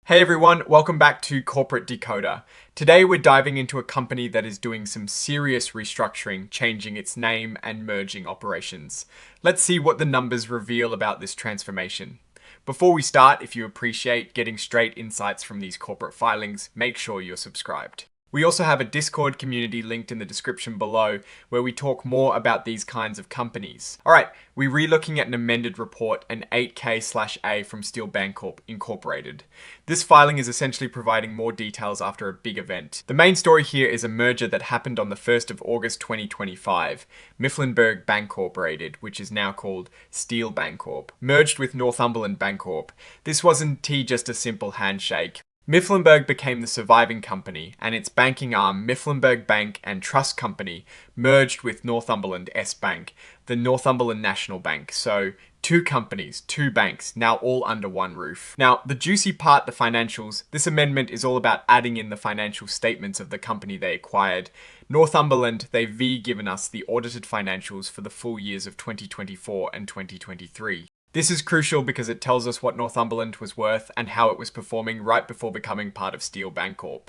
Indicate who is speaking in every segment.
Speaker 1: Hey everyone, welcome back to Corporate Decoder. Today we're diving into a company that is doing some serious restructuring, changing its name and merging operations. Let's see what the numbers reveal about this transformation. Before we start, if you appreciate getting straight insights from these corporate filings, make sure you're subscribed. We also have a Discord community linked in the description below where we talk more about these kinds of companies. Alright, we're relooking at an amended report, an 8K/A from Steele Bancorp Incorporated. This filing is essentially providing more details after a big event. The main story here is a merger that happened on the 1st of August 2025. Mifflinburg Bancorporated, which is now called Steele Bancorp, merged with Northumberland Bancorp. This wasn't just a simple handshake. Mifflinburg became the surviving company, and its banking arm, Mifflinburg Bank and Trust Company, merged with Northumberland S Bank, the Northumberland National Bank. So, two companies, two banks, now all under one roof. Now, the juicy part, the financials, this amendment is all about adding in the financial statements of the company they acquired. Northumberland, they've given us the audited financials for the full years of 2024 and 2023. This is crucial because it tells us what Northumberland was worth and how it was performing right before becoming part of Steele Bancorp.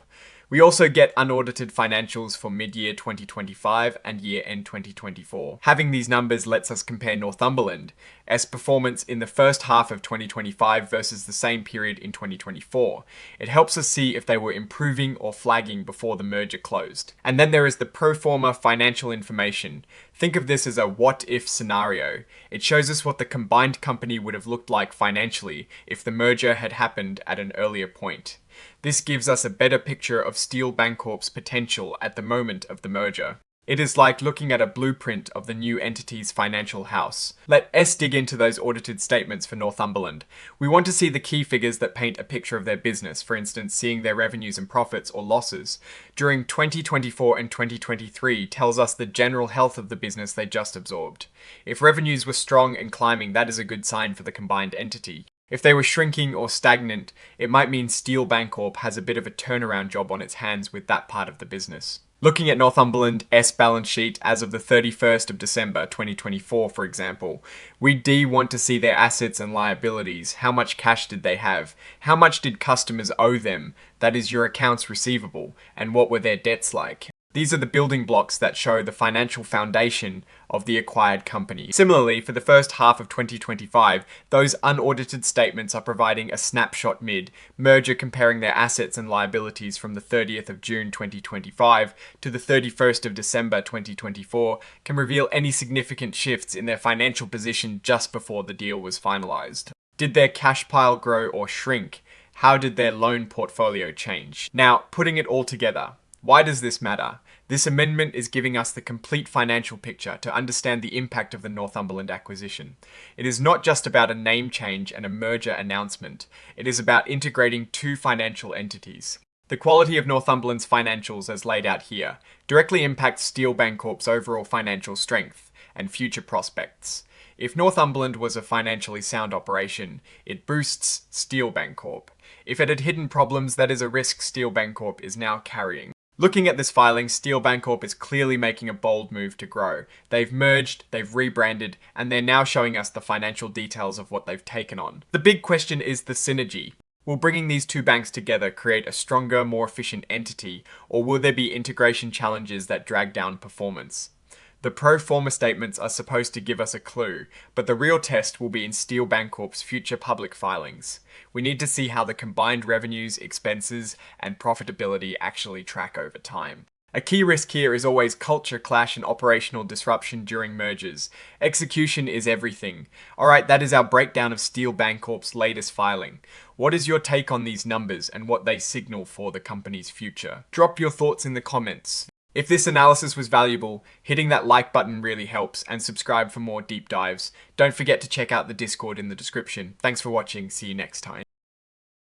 Speaker 1: We also get unaudited financials for mid-year 2025 and year-end 2024. Having these numbers lets us compare Northumberland's performance in the first half of 2025 versus the same period in 2024. It helps us see if they were improving or flagging before the merger closed. And then there is the pro forma financial information. Think of this as a what-if scenario. It shows us what the combined company would have looked like financially if the merger had happened at an earlier point. This gives us a better picture of Steele Bancorp's potential at the moment of the merger. It is like looking at a blueprint of the new entity's financial house. Let us dig into those audited statements for Northumberland. We want to see the key figures that paint a picture of their business, for instance, seeing their revenues and profits or losses. During 2024 and 2023 tells us the general health of the business they just absorbed. If revenues were strong and climbing, that is a good sign for the combined entity. If they were shrinking or stagnant, it might mean Steele Bancorp has a bit of a turnaround job on its hands with that part of the business. Looking at Northumberland's balance sheet as of the 31st of December 2024, for example, we want to see their assets and liabilities. How much cash did they have? How much did customers owe them? That is your accounts receivable. And what were their debts like? These are the building blocks that show the financial foundation of the acquired company. Similarly, for the first half of 2025, those unaudited statements are providing a snapshot mid-merger comparing their assets and liabilities from the 30th of June 2025 to the 31st of December 2024 can reveal any significant shifts in their financial position just before the deal was finalized. Did their cash pile grow or shrink? How did their loan portfolio change? Now, putting it all together, why does this matter? This amendment is giving us the complete financial picture to understand the impact of the Northumberland acquisition. It is not just about a name change and a merger announcement. It is about integrating two financial entities. The quality of Northumberland's financials as laid out here directly impacts Steele Bancorp's overall financial strength and future prospects. If Northumberland was a financially sound operation, it boosts Steele Bancorp. If it had hidden problems, that is a risk Steele Bancorp is now carrying. Looking at this filing, Steele Bancorp is clearly making a bold move to grow. They've merged, they've rebranded, and they're now showing us the financial details of what they've taken on. The big question is the synergy. Will bringing these two banks together create a stronger, more efficient entity, or will there be integration challenges that drag down performance? The pro forma statements are supposed to give us a clue, but the real test will be in Steele Bancorp's future public filings. We need to see how the combined revenues, expenses, and profitability actually track over time. A key risk here is always culture clash and operational disruption during mergers. Execution is everything. Alright, that is our breakdown of Steele Bancorp's latest filing. What is your take on these numbers and what they signal for the company's future? Drop your thoughts in the comments. If this analysis was valuable, hitting that like button really helps, and subscribe for more deep dives. Don't forget to check out the Discord in the description. Thanks for watching, see you next time.